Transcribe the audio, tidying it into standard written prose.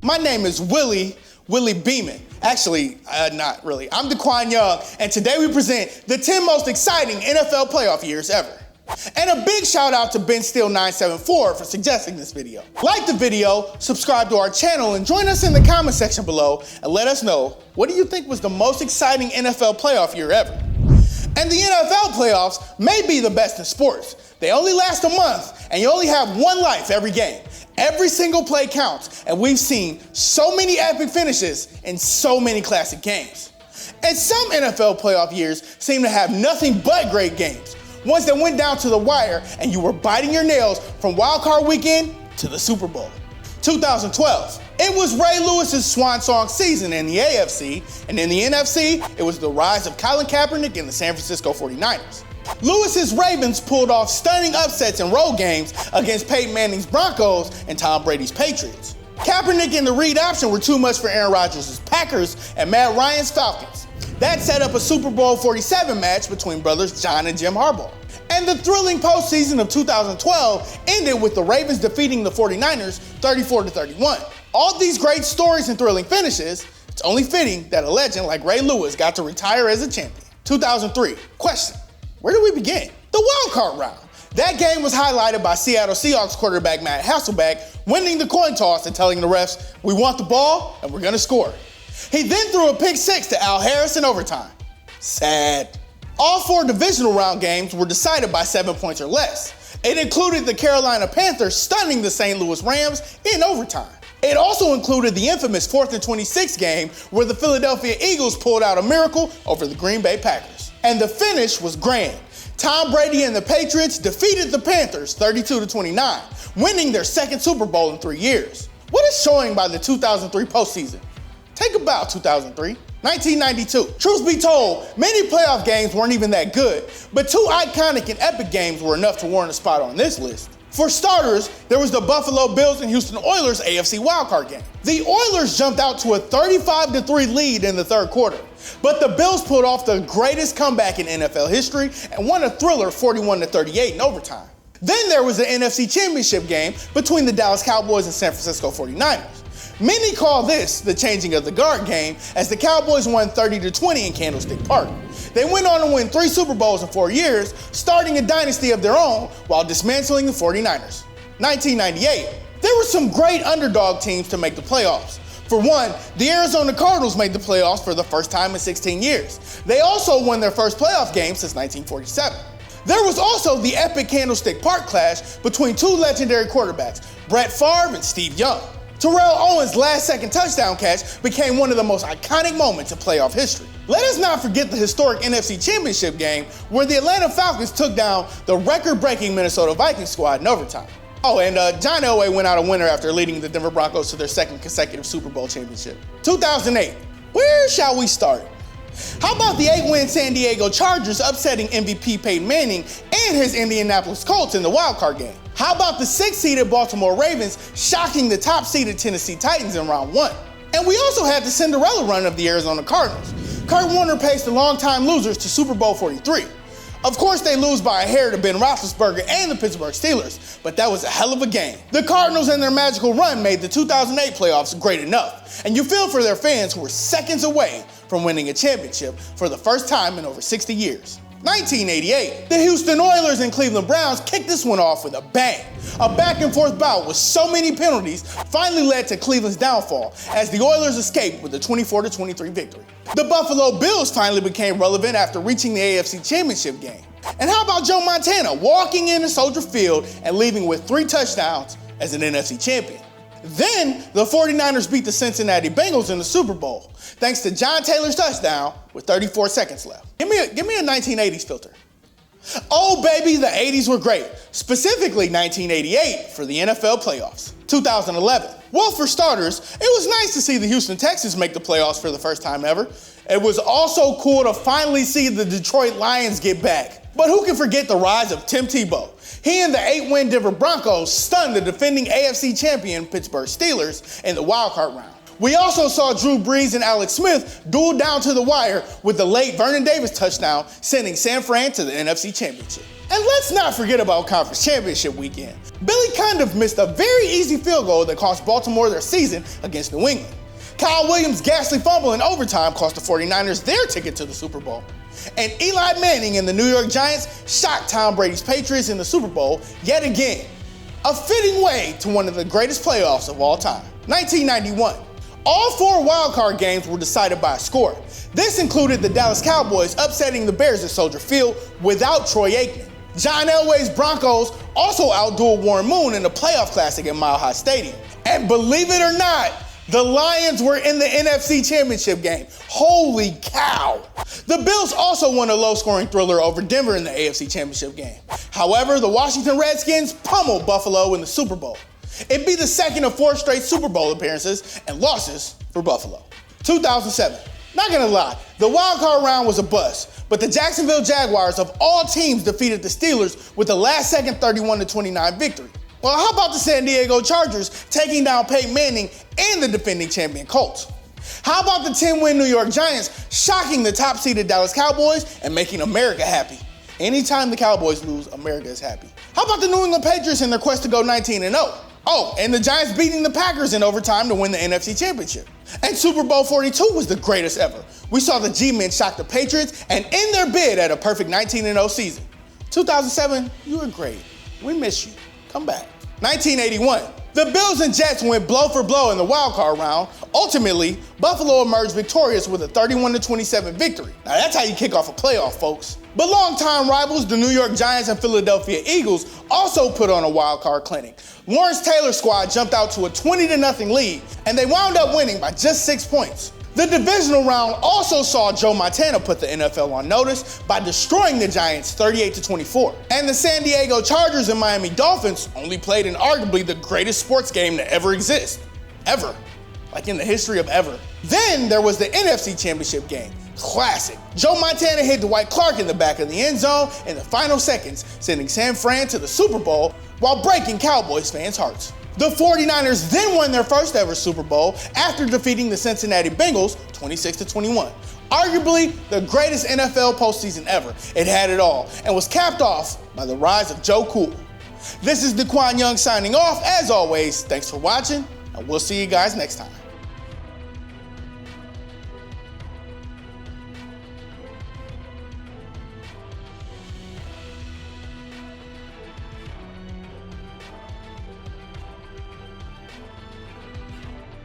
My name is Willie Beeman. Actually, not really. I'm DeQwan Young, and today we present the 10 most exciting NFL playoff years ever. And a big shout out to BenSteel974 for suggesting this video. Like the video, subscribe to our channel, and join us in the comment section below and let us know, what do you think was the most exciting NFL playoff year ever? And the NFL playoffs may be the best in sports. They only last a month, and you only have one life every game. Every single play counts, and we've seen so many epic finishes in so many classic games. And some NFL playoff years seem to have nothing but great games. Ones that went down to the wire and you were biting your nails from Wild Card Weekend to the Super Bowl. 2012, it was Ray Lewis's swan song season in the AFC, and in the NFC, it was the rise of Colin Kaepernick and the San Francisco 49ers. Lewis's Ravens pulled off stunning upsets in road games against Peyton Manning's Broncos and Tom Brady's Patriots. Kaepernick and the read option were too much for Aaron Rodgers' Packers and Matt Ryan's Falcons. That set up a Super Bowl 47 match between brothers John and Jim Harbaugh. And the thrilling postseason of 2012 ended with the Ravens defeating the 49ers 34-31. All these great stories and thrilling finishes, it's only fitting that a legend like Ray Lewis got to retire as a champion. 2003, question, where do we begin? The wild card round. That game was highlighted by Seattle Seahawks quarterback Matt Hasselbeck winning the coin toss and telling the refs, we want the ball and we're gonna score. He then threw a pick six to Al Harris in overtime. Sad. All four divisional round games were decided by 7 points or less. It included the Carolina Panthers stunning the St. Louis Rams in overtime. It also included the infamous 4th and 26 game where the Philadelphia Eagles pulled out a miracle over the Green Bay Packers. And the finish was grand. Tom Brady and the Patriots defeated the Panthers 32-29, winning their second Super Bowl in 3 years. What is showing by the 2003 postseason? Take a bow, 2003. 1992. Truth be told, many playoff games weren't even that good, but two iconic and epic games were enough to warrant a spot on this list. For starters, there was the Buffalo Bills and Houston Oilers AFC wildcard game. The Oilers jumped out to a 35-3 lead in the third quarter, but the Bills pulled off the greatest comeback in NFL history and won a thriller 41-38 in overtime. Then there was the NFC Championship game between the Dallas Cowboys and San Francisco 49ers. Many call this the changing of the guard game, as the Cowboys won 30-20 in Candlestick Park. They went on to win 3 Super Bowls in 4 years, starting a dynasty of their own while dismantling the 49ers. 1998, there were some great underdog teams to make the playoffs. For one, the Arizona Cardinals made the playoffs for the first time in 16 years. They also won their first playoff game since 1947. There was also the epic Candlestick Park clash between two legendary quarterbacks, Brett Favre and Steve Young. Terrell Owens' last-second touchdown catch became one of the most iconic moments in playoff history. Let us not forget the historic NFC Championship game where the Atlanta Falcons took down the record-breaking Minnesota Vikings squad in overtime. Oh, and John Elway went out a winner after leading the Denver Broncos to their second consecutive Super Bowl championship. 2008, where shall we start? How about the 8-win San Diego Chargers upsetting MVP Peyton Manning and his Indianapolis Colts in the wildcard game? How about the 6-seeded Baltimore Ravens shocking the top-seeded Tennessee Titans in round 1? And we also had the Cinderella run of the Arizona Cardinals. Kurt Warner paced the longtime losers to Super Bowl 43. Of course, they lose by a hair to Ben Roethlisberger and the Pittsburgh Steelers, but that was a hell of a game. The Cardinals and their magical run made the 2008 playoffs great enough, and you feel for their fans who were seconds away from winning a championship for the first time in over 60 years. 1988, the Houston Oilers and Cleveland Browns kicked this one off with a bang. A back-and-forth bout with so many penalties finally led to Cleveland's downfall as the Oilers escaped with a 24-23 victory. The Buffalo Bills finally became relevant after reaching the AFC Championship game. And how about Joe Montana walking into Soldier Field and leaving with 3 touchdowns as an NFC champion? Then, the 49ers beat the Cincinnati Bengals in the Super Bowl, thanks to John Taylor's touchdown with 34 seconds left. Give me a 1980s filter. Oh baby, the 80s were great, specifically 1988 for the NFL playoffs. 2011. Well, for starters, it was nice to see the Houston Texans make the playoffs for the first time ever. It was also cool to finally see the Detroit Lions get back. But who can forget the rise of Tim Tebow? He and the 8-win Denver Broncos stunned the defending AFC champion Pittsburgh Steelers in the wildcard round. We also saw Drew Brees and Alex Smith duel down to the wire with the late Vernon Davis touchdown, sending San Fran to the NFC Championship. And let's not forget about Conference Championship weekend. Billy Cundiff missed a very easy field goal that cost Baltimore their season against New England. Kyle Williams' ghastly fumble in overtime cost the 49ers their ticket to the Super Bowl. And Eli Manning and the New York Giants shocked Tom Brady's Patriots in the Super Bowl yet again. A fitting way to one of the greatest playoffs of all time. 1991. All 4 wildcard games were decided by a score. This included the Dallas Cowboys upsetting the Bears at Soldier Field without Troy Aikman. John Elway's Broncos also outdueled Warren Moon in the playoff classic at Mile High Stadium. And believe it or not, the Lions were in the NFC Championship game. Holy cow! The Bills also won a low-scoring thriller over Denver in the AFC Championship game. However, the Washington Redskins pummeled Buffalo in the Super Bowl. It'd be the second of 4 straight Super Bowl appearances and losses for Buffalo. 2007. Not gonna lie, the wildcard round was a bust, but the Jacksonville Jaguars of all teams defeated the Steelers with a last-second 31-29 victory. Well, how about the San Diego Chargers taking down Peyton Manning and the defending champion Colts? How about the 10-win New York Giants shocking the top-seeded Dallas Cowboys and making America happy? Anytime the Cowboys lose, America is happy. How about the New England Patriots in their quest to go 19-0? Oh, and the Giants beating the Packers in overtime to win the NFC Championship. And Super Bowl 42 was the greatest ever. We saw the G-Men shock the Patriots and end their bid at a perfect 19-0 season. 2007, you were great. We miss you. Come back. 1981. The Bills and Jets went blow for blow in the wildcard round. Ultimately, Buffalo emerged victorious with a 31-27 victory. Now that's how you kick off a playoff, folks. But longtime rivals, the New York Giants and Philadelphia Eagles, also put on a wildcard clinic. Lawrence Taylor's squad jumped out to a 20-0 lead, and they wound up winning by just 6 points. The divisional round also saw Joe Montana put the NFL on notice by destroying the Giants 38-24. And the San Diego Chargers and Miami Dolphins only played in arguably the greatest sports game to ever exist. Ever. Like in the history of ever. Then there was the NFC Championship game. Classic. Joe Montana hit Dwight Clark in the back of the end zone in the final seconds, sending San Fran to the Super Bowl while breaking Cowboys fans' hearts. The 49ers then won their first ever Super Bowl after defeating the Cincinnati Bengals 26-21. Arguably the greatest NFL postseason ever. It had it all and was capped off by the rise of Joe Cool. This is DeQwan Young signing off. As always, thanks for watching, and we'll see you guys next time.